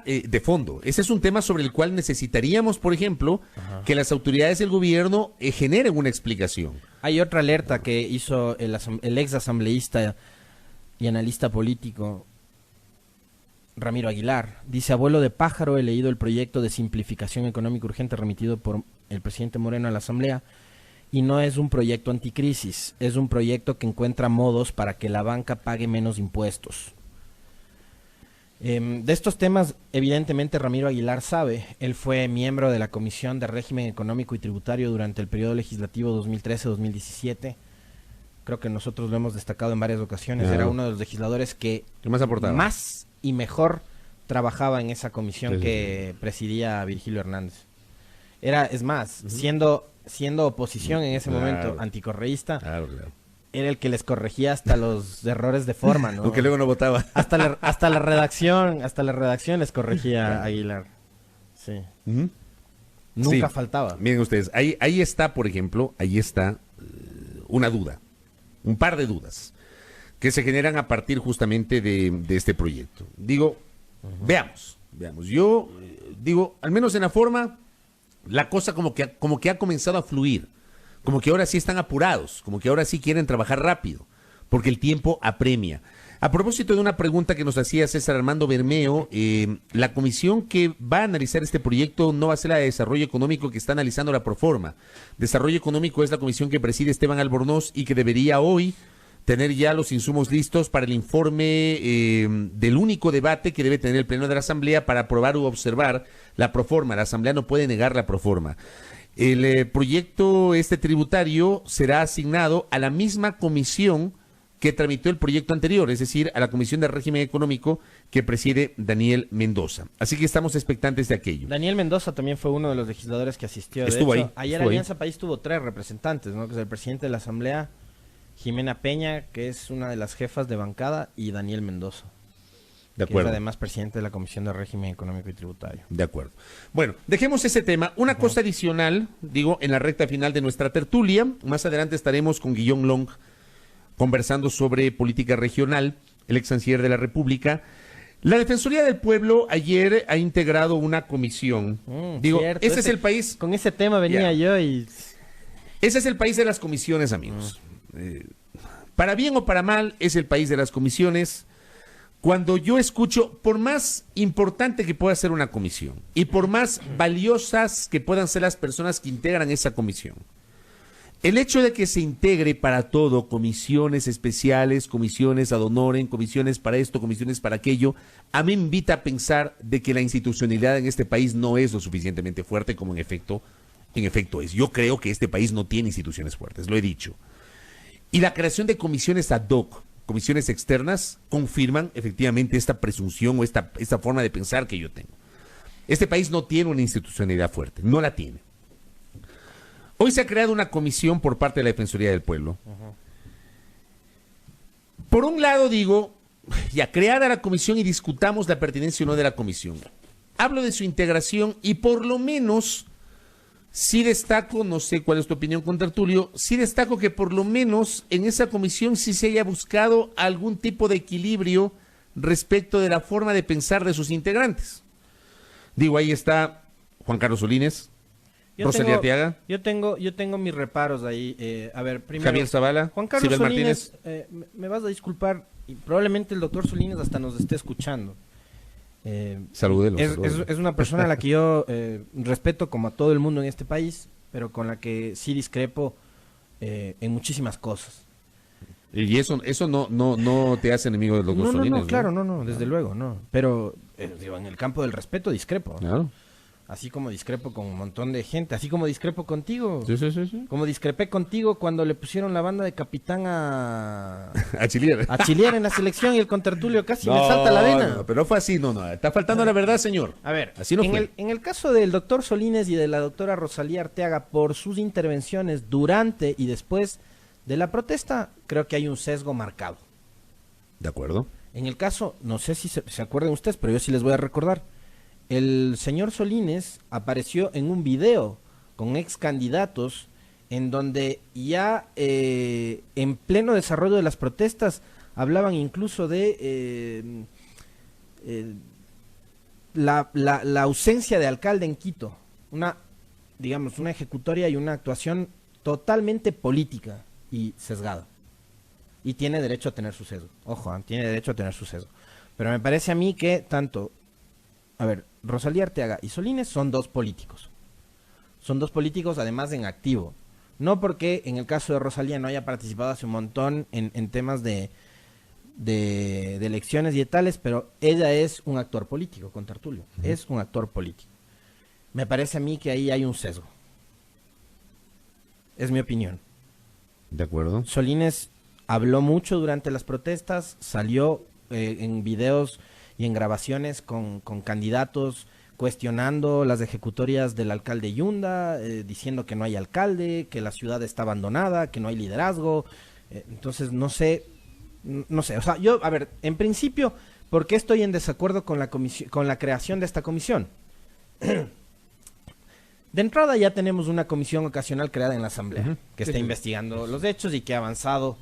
de fondo. Ese es un tema sobre el cual necesitaríamos, por ejemplo, que las autoridades del gobierno generen una explicación. Hay otra alerta que hizo el ex asambleísta y analista político Ramiro Aguilar. Dice, abuelo de pájaro, he leído el proyecto de simplificación económica urgente remitido por el presidente Moreno a la Asamblea y no es un proyecto anticrisis, es un proyecto que encuentra modos para que la banca pague menos impuestos. De estos temas, evidentemente, Ramiro Aguilar sabe. Él fue miembro de la Comisión de Régimen Económico y Tributario durante el periodo legislativo 2013-2017. Creo que nosotros lo hemos destacado en varias ocasiones. Era uno de los legisladores que más aportaba, más y mejor trabajaba en esa comisión que presidía Virgilio Hernández. Es más, siendo oposición en ese momento, anticorreísta, era el que les corregía hasta los errores de forma, ¿no? Aunque luego no votaba. Hasta la redacción les corregía Aguilar. Sí. Nunca faltaba. Miren ustedes, ahí está, por ejemplo, una duda, un par de dudas que se generan a partir justamente de este proyecto. Digo, veamos. Yo digo, al menos en la forma, la cosa como que ha comenzado a fluir. Como que ahora sí están apurados, como que ahora sí quieren trabajar rápido, porque el tiempo apremia. A propósito de una pregunta que nos hacía César Armando Bermeo, la comisión que va a analizar este proyecto no va a ser la de Desarrollo Económico que está analizando la Proforma. Desarrollo Económico es la comisión que preside Esteban Albornoz y que debería hoy tener ya los insumos listos para el informe del único debate que debe tener el Pleno de la Asamblea para aprobar u observar la Proforma. La Asamblea no puede negar la Proforma. El proyecto tributario será asignado a la misma comisión que tramitó el proyecto anterior, es decir, a la Comisión de Régimen Económico que preside Daniel Mendoza. Así que estamos expectantes de aquello. Daniel Mendoza también fue uno de los legisladores que asistió. Estuvo de hecho, ahí. Ayer Alianza País tuvo 3 representantes, ¿no? Que es el presidente de la Asamblea, Jimena Peña, que es una de las jefas de bancada, y Daniel Mendoza. De acuerdo. Que es además presidente de la Comisión de Régimen Económico y Tributario. De acuerdo. Bueno, dejemos ese tema. Una cosa adicional, digo, en la recta final de nuestra tertulia. Más adelante estaremos con Guillaume Long conversando sobre política regional, el ex canciller de la República. La Defensoría del Pueblo ayer ha integrado una comisión. Digo, cierto, ese es el país. Con ese tema venía yo y... Ese es el país de las comisiones, amigos. Para bien o para mal, es el país de las comisiones. Cuando yo escucho, por más importante que pueda ser una comisión y por más valiosas que puedan ser las personas que integran esa comisión, el hecho de que se integre para todo, comisiones especiales, comisiones ad honorem, comisiones para esto, comisiones para aquello, a mí me invita a pensar de que la institucionalidad en este país no es lo suficientemente fuerte como en efecto es. Yo creo que este país no tiene instituciones fuertes, lo he dicho. Y la creación de comisiones ad hoc, comisiones externas, confirman efectivamente esta presunción o esta forma de pensar que yo tengo. Este país no tiene una institucionalidad fuerte, no la tiene. Hoy se ha creado una comisión por parte de la Defensoría del Pueblo. Por un lado digo, ya creada la comisión y discutamos la pertinencia o no de la comisión. Hablo de su integración y por lo menos sí destaco, no sé cuál es tu opinión con Tertulio, sí destaco que por lo menos en esa comisión sí se haya buscado algún tipo de equilibrio respecto de la forma de pensar de sus integrantes. Digo, ahí está Juan Carlos Solínez, Rosalía Arteaga. Yo tengo mis reparos ahí. A ver, primero, Javier Zavala, Juan Carlos Silver Solínez, Martínez. me vas a disculpar, y probablemente el doctor Solínez hasta nos esté escuchando. Salúdelo. Es una persona a la que yo respeto como a todo el mundo en este país, pero con la que sí discrepo en muchísimas cosas. Y eso no te hace enemigo del doctor Solínez. Claro, desde luego, no. Pero digo, en el campo del respeto discrepo. Claro. Así como discrepo con un montón de gente, así como discrepo contigo. Sí. Como discrepé contigo cuando le pusieron la banda de capitán a Chilier. A Chilier en la selección y el contertulio casi me salta la vena. No, pero no fue así, no. Está faltando la verdad, señor. A ver, así no fue. En el caso del doctor Solínez y de la doctora Rosalía Arteaga, por sus intervenciones durante y después de la protesta, creo que hay un sesgo marcado. De acuerdo. En el caso, no sé si se acuerdan ustedes, pero yo sí les voy a recordar. El señor Solínez apareció en un video con ex candidatos en donde ya en pleno desarrollo de las protestas hablaban incluso de la ausencia de alcalde en Quito, una ejecutoria y una actuación totalmente política y sesgada. Y tiene derecho a tener su sesgo. Ojo, tiene derecho a tener su sesgo. Pero me parece a mí que tanto, a ver, Rosalía Arteaga y Solines son dos políticos. Son dos políticos además en activo. No porque en el caso de Rosalía no haya participado hace un montón en temas de elecciones y de tales, pero ella es un actor político, con Tertulio. Es un actor político. Me parece a mí que ahí hay un sesgo. Es mi opinión. De acuerdo. Solines habló mucho durante las protestas, salió en videos y en grabaciones con candidatos cuestionando las ejecutorias del alcalde Yunda, diciendo que no hay alcalde, que la ciudad está abandonada, que no hay liderazgo. Entonces, no sé, o sea, yo, a ver, en principio, ¿por qué estoy en desacuerdo con la creación de esta comisión? De entrada ya tenemos una comisión ocasional creada en la Asamblea, que está investigando los hechos y que ha avanzado,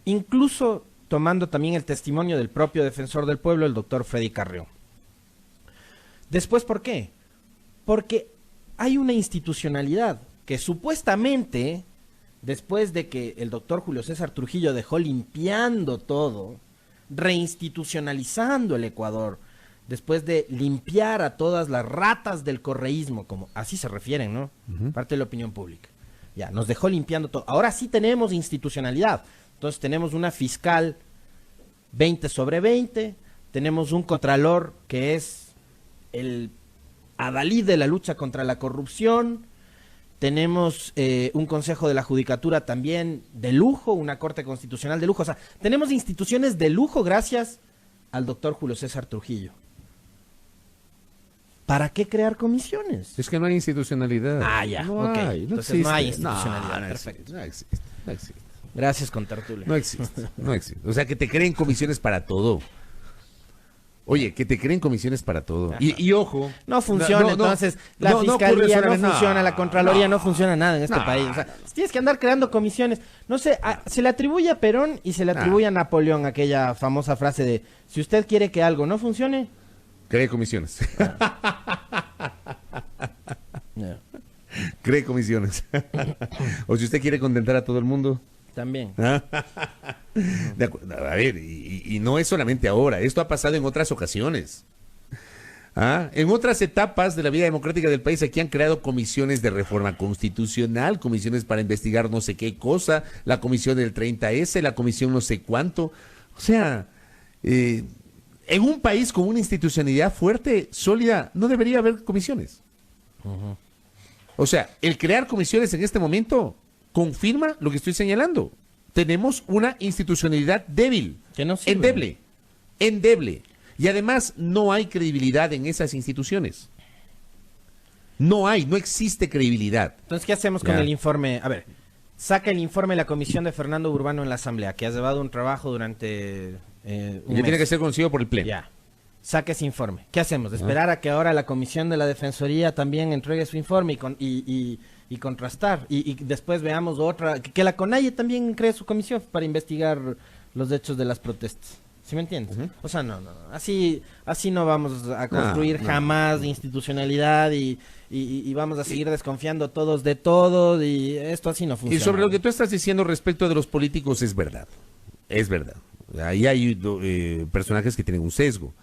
incluso tomando también el testimonio del propio defensor del pueblo, el doctor Freddy Carrión. Después, ¿por qué? Porque hay una institucionalidad que supuestamente, después de que el doctor Julio César Trujillo dejó limpiando todo, reinstitucionalizando el Ecuador, después de limpiar a todas las ratas del correísmo, como así se refieren, ¿no? Parte de la opinión pública. Ya, nos dejó limpiando todo. Ahora sí tenemos institucionalidad. Entonces tenemos una fiscal 20/20, tenemos un contralor que es el adalid de la lucha contra la corrupción, tenemos un consejo de la judicatura también de lujo, una corte constitucional de lujo, o sea, tenemos instituciones de lujo gracias al doctor Julio César Trujillo. ¿Para qué crear comisiones? Es que no hay institucionalidad. Ah, ya, no ok. hay, Entonces no hay institucionalidad, perfecto. No existe. Gracias, contertulio. No existe. O sea, que te creen comisiones para todo. Oye, que te creen comisiones para todo. Y ojo. No funciona, entonces, la fiscalía no funciona, la contraloría no funciona nada en este país. O sea, tienes que andar creando comisiones. No sé, se le atribuye a Perón y se le atribuye a Napoleón aquella famosa frase de, si usted quiere que algo no funcione, cree comisiones. Cree comisiones. O si usted quiere contentar a todo el mundo. También. De acuerdo. A ver, y no es solamente ahora, esto ha pasado en otras ocasiones. En otras etapas de la vida democrática del país, aquí han creado comisiones de reforma constitucional, comisiones para investigar no sé qué cosa, la comisión del 30S, la comisión no sé cuánto. O sea, en un país con una institucionalidad fuerte, sólida, no debería haber comisiones. O sea, el crear comisiones en este momento confirma lo que estoy señalando. Tenemos una institucionalidad débil, que no sirve. endeble. Y además no hay credibilidad en esas instituciones. No existe credibilidad. Entonces, ¿qué hacemos con el informe? A ver, saca el informe la comisión de Fernando Urbano en la Asamblea, que ha llevado un trabajo durante un mes. Tiene que ser conocido por el Pleno. Ya. Saca ese informe. ¿Qué hacemos? ¿Esperar a que ahora la comisión de la Defensoría también entregue su informe y contrastar? Y después veamos otra, que la CONAIE también cree su comisión para investigar los hechos de las protestas. ¿Sí me entiendes? O sea, no. Así no vamos a construir jamás institucionalidad y vamos a seguir desconfiando todos de todo y esto así no funciona. Y sobre lo que tú estás diciendo respecto de los políticos es verdad. Es verdad. Ahí hay personajes que tienen un sesgo.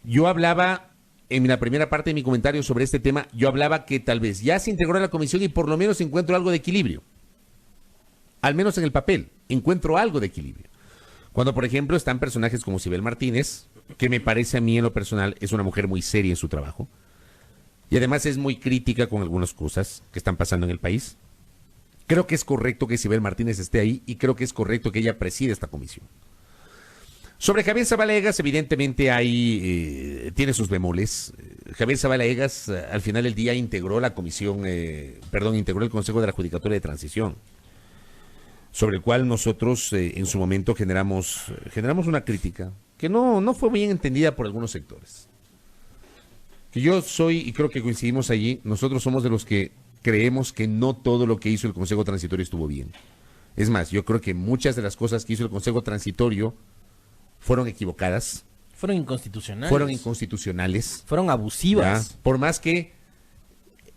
Yo hablaba en la primera parte de mi comentario sobre este tema, yo hablaba que tal vez ya se integró a la comisión y por lo menos encuentro algo de equilibrio. Al menos en el papel, encuentro algo de equilibrio. Cuando, por ejemplo, están personajes como Sibel Martínez, que me parece a mí en lo personal es una mujer muy seria en su trabajo, y además es muy crítica con algunas cosas que están pasando en el país. Creo que es correcto que Sibel Martínez esté ahí y creo que es correcto que ella presida esta comisión. Sobre Javier Zabalegas, evidentemente tiene sus bemoles. Javier Zabalegas, al final del día, integró la comisión, integró el Consejo de la Judicatura de Transición, sobre el cual nosotros en su momento generamos una crítica que no fue bien entendida por algunos sectores. Que yo soy, y creo que coincidimos allí, nosotros somos de los que creemos que no todo lo que hizo el Consejo Transitorio estuvo bien. Es más, yo creo que muchas de las cosas que hizo el Consejo Transitorio fueron equivocadas. Fueron inconstitucionales. Fueron abusivas. ¿Ya? Por más que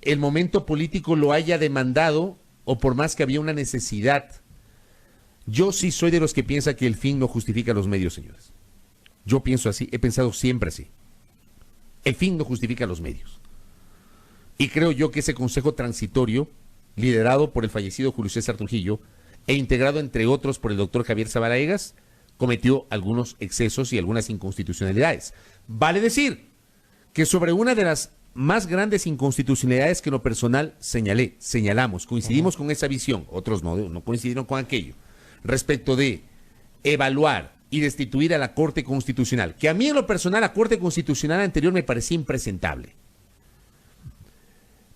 el momento político lo haya demandado o por más que había una necesidad Yo sí soy de los que piensa que el fin no justifica los medios, señores. Yo pienso así, he pensado siempre así. El fin no justifica los medios. Y creo yo que ese consejo transitorio, liderado por el fallecido Julio César Trujillo e integrado entre otros por el doctor Javier Sabalaegas, cometió algunos excesos y algunas inconstitucionalidades. Vale decir que sobre una de las más grandes inconstitucionalidades que en lo personal señalamos, coincidimos con esa visión, otros no coincidieron con aquello, respecto de evaluar y destituir a la Corte Constitucional, que a mí en lo personal la Corte Constitucional anterior me parecía impresentable.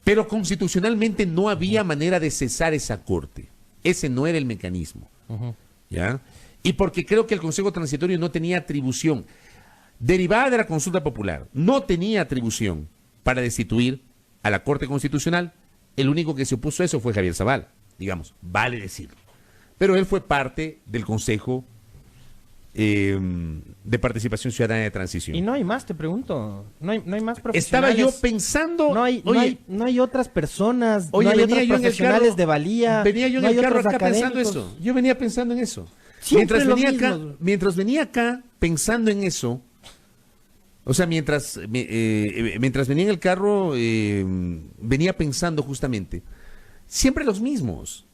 Pero constitucionalmente no había manera de cesar esa Corte. Ese no era el mecanismo. ¿Ya? Y porque creo que el Consejo Transitorio no tenía atribución, derivada de la consulta popular, no tenía atribución para destituir a la Corte Constitucional. El único que se opuso a eso fue Javier Zavala, digamos, vale decirlo. Pero él fue parte del Consejo de Participación Ciudadana de Transición. Y no hay más, te pregunto. No hay más profesionales. Estaba yo pensando... No hay otras personas, oye, no hay venía otros yo en el profesionales carro, de valía. venía yo en no hay el carro otros acá pensando académicos. eso. Yo venía pensando en eso. Siempre lo mismo. Mientras venía acá pensando en eso, o sea, mientras venía en el carro, venía pensando justamente, siempre los mismos.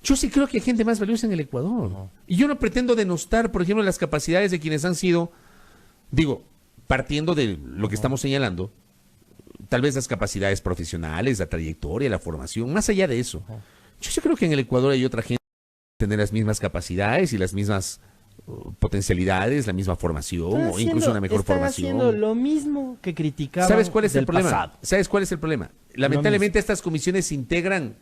Yo sí creo que hay gente más valiosa en el Ecuador. Y yo no pretendo denostar, por ejemplo, las capacidades de quienes han sido, digo, partiendo de lo que estamos señalando, tal vez las capacidades profesionales, la trayectoria, la formación, más allá de eso. Yo sí creo que en el Ecuador hay otra gente que tiene las mismas capacidades y las mismas potencialidades, la misma formación o incluso una mejor formación. Están haciendo lo mismo que criticaban ¿Sabes cuál es el del problema? pasado. ¿Sabes cuál es el problema? Lamentablemente estas comisiones se integran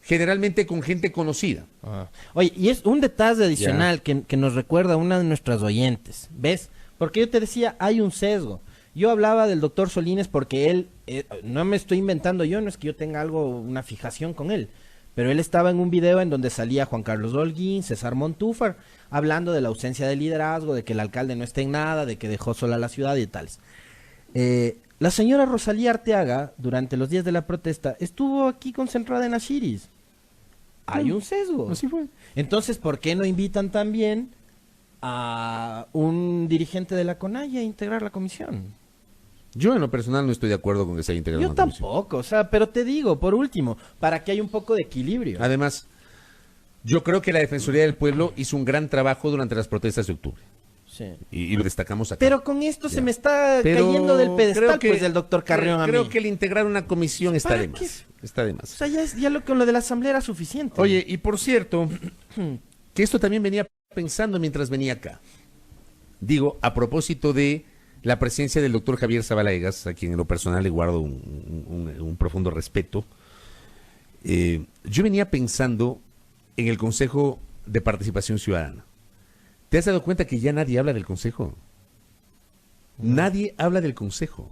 generalmente con gente conocida. Oye, y es un detalle adicional que nos recuerda a una de nuestras oyentes, ¿ves? Porque yo te decía, hay un sesgo. Yo hablaba del doctor Solines porque él, no me estoy inventando yo, no es que yo tenga una fijación con él, pero él estaba en un video en donde salía Juan Carlos Holguín, César Montúfar, hablando de la ausencia de liderazgo, de que el alcalde no está en nada, de que dejó sola la ciudad y tales. La señora Rosalía Arteaga, durante los días de la protesta, estuvo aquí concentrada en Ashiris. Hay un sesgo. Así fue. Entonces, ¿por qué no invitan también a un dirigente de la CONAIE a integrar la comisión? Yo en lo personal no estoy de acuerdo con que se haya integrado Yo una comisión. tampoco, o sea, pero te digo, por último, para que haya un poco de equilibrio. Además, yo creo que la Defensoría del Pueblo hizo un gran trabajo durante las protestas de octubre. Sí. Y lo destacamos acá. Pero con esto se me está cayendo del pedestal, creo que- pues, del doctor Carrión a mí. Creo que el integrar una comisión está ¿Para de qué? más. Está de O más. sea, ya con lo de la asamblea era suficiente. Oye, y por cierto, que esto también venía pensando mientras venía acá. Digo, a propósito de la presencia del doctor Javier Sabalaegas, a quien en lo personal le guardo un profundo respeto, yo venía pensando en el Consejo de Participación Ciudadana. ¿Te has dado cuenta que ya nadie habla del Consejo? Nadie habla del Consejo.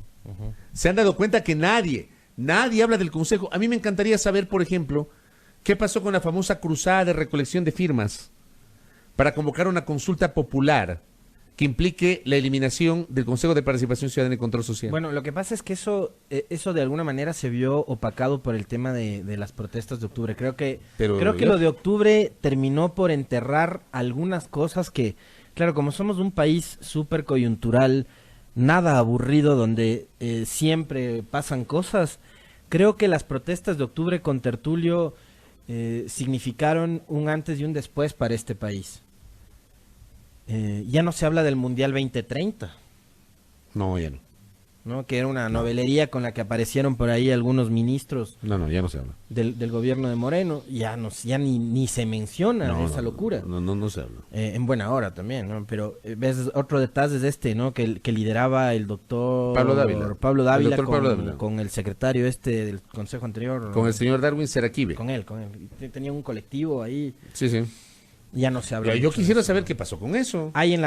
¿Se han dado cuenta que nadie habla del Consejo? A mí me encantaría saber, por ejemplo, qué pasó con la famosa cruzada de recolección de firmas para convocar una consulta popular que implique la eliminación del Consejo de Participación Ciudadana y Control Social. Bueno, lo que pasa es que eso de alguna manera se vio opacado por el tema de las protestas de octubre. Creo que lo de octubre terminó por enterrar algunas cosas que, claro, como somos un país súper coyuntural, nada aburrido, donde siempre pasan cosas, creo que las protestas de octubre con Tertulio significaron un antes y un después para este país. Ya no se habla del Mundial 2030, No, ya no. ¿no? Que era una novelería con la que aparecieron por ahí algunos ministros No, ya no se habla. del gobierno de Moreno. Ya ni se menciona esa locura. No se habla. En buena hora también, ¿no? Pero ves, otro detalle es este, ¿no? Que lideraba el doctor Pablo Dávila. Dávila, El doctor Pablo Dávila. con el secretario del consejo anterior. Con el señor Darwin Seraquibe. Con él. Tenía un colectivo ahí. Sí, sí. Ya no se habla. Yo mucho de quisiera eso. saber qué pasó con eso. Hay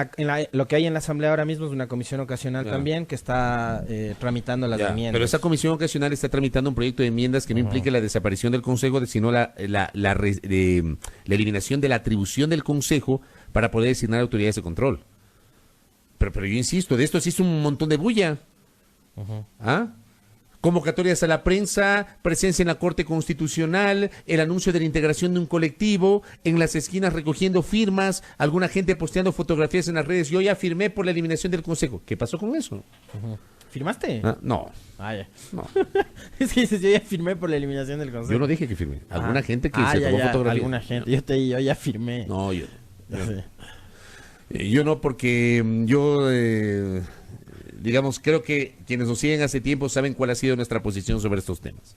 lo que hay en la asamblea ahora mismo es una comisión ocasional Ya. también que está tramitando las Ya, enmiendas. pero esa comisión ocasional está tramitando un proyecto de enmiendas que no implique la desaparición del Consejo, sino la eliminación de la atribución del Consejo para poder designar autoridades de control. Pero yo insisto, de esto se hizo un montón de bulla. ¿Ah? convocatorias a la prensa, presencia en la Corte Constitucional, el anuncio de la integración de un colectivo, en las esquinas recogiendo firmas, alguna gente posteando fotografías en las redes. Yo ya firmé por la eliminación del Consejo. ¿Qué pasó con eso? ¿Firmaste? No. Ah, ya. No. Es que dices, yo ya firmé por la eliminación del Consejo. Yo no dije que firmé. Alguna gente que se ya, tomó ya, fotografías. alguna gente. Yo ya firmé. No, yo Sí. yo no, porque yo, digamos, creo que quienes nos siguen hace tiempo saben cuál ha sido nuestra posición sobre estos temas.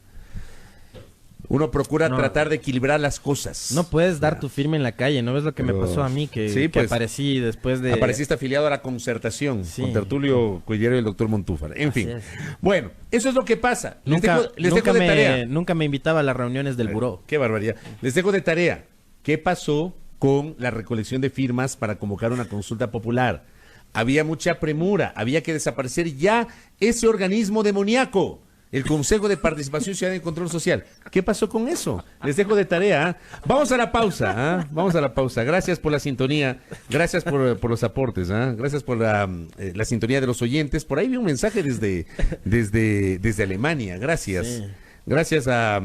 Uno procura tratar de equilibrar las cosas. No puedes dar tu firma en la calle, ¿no ves lo que me pasó a mí? Que, Sí, que pues, aparecí después de... Apareciste afiliado a la Concertación, Sí. con Tertulio Cuellero y el doctor Montúfar. En fin. es. Bueno, eso es lo que pasa. Les Nunca, dejo de tarea. nunca me invitaba a las reuniones del buró. Qué barbaridad. Les dejo de tarea. ¿Qué pasó con la recolección de firmas para convocar una consulta popular? Había mucha premura, había que desaparecer ya ese organismo demoníaco, el Consejo de Participación Ciudadana y Control Social. ¿Qué pasó con eso? Les dejo de tarea. ¿Ah? Vamos a la pausa. ¿Ah? Vamos a la pausa. Gracias por la sintonía. Gracias por los aportes. ¿Ah? Gracias por la sintonía de los oyentes. Por ahí vi un mensaje desde Alemania. Gracias. Sí. Gracias a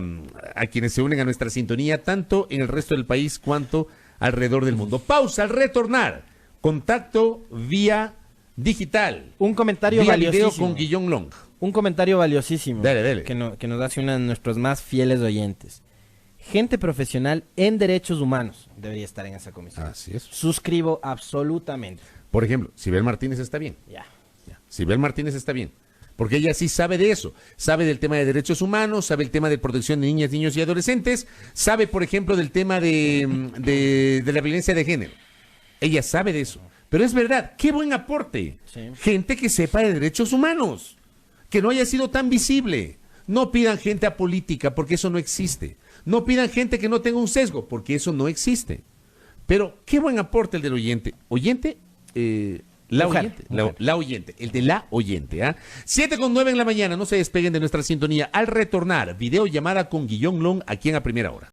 quienes se unen a nuestra sintonía, tanto en el resto del país cuanto alrededor del mundo. Pausa al retornar. Contacto vía digital. Un comentario Vía video valiosísimo. con Guillón Long. Un comentario valiosísimo. Dale. Que nos hace uno de nuestros más fieles oyentes. Gente profesional en derechos humanos debería estar en esa comisión. Así es. Suscribo absolutamente. Por ejemplo, Sibel Martínez está bien. Ya. Sibel Martínez está bien. Porque ella sí sabe de eso. Sabe del tema de derechos humanos, sabe el tema de protección de niñas, niños y adolescentes, sabe, por ejemplo, del tema de la violencia de género. Ella sabe de eso. Pero es verdad, qué buen aporte. Sí. Gente que sepa de derechos humanos, que no haya sido tan visible. No pidan gente apolítica, porque eso no existe. No pidan gente que no tenga un sesgo, porque eso no existe. Pero qué buen aporte el del oyente. ¿Oyente? La oyente, el de la oyente. 7:09 en la mañana, no se despeguen de nuestra sintonía. Al retornar, videollamada con Guillón Long aquí en A Primera Hora.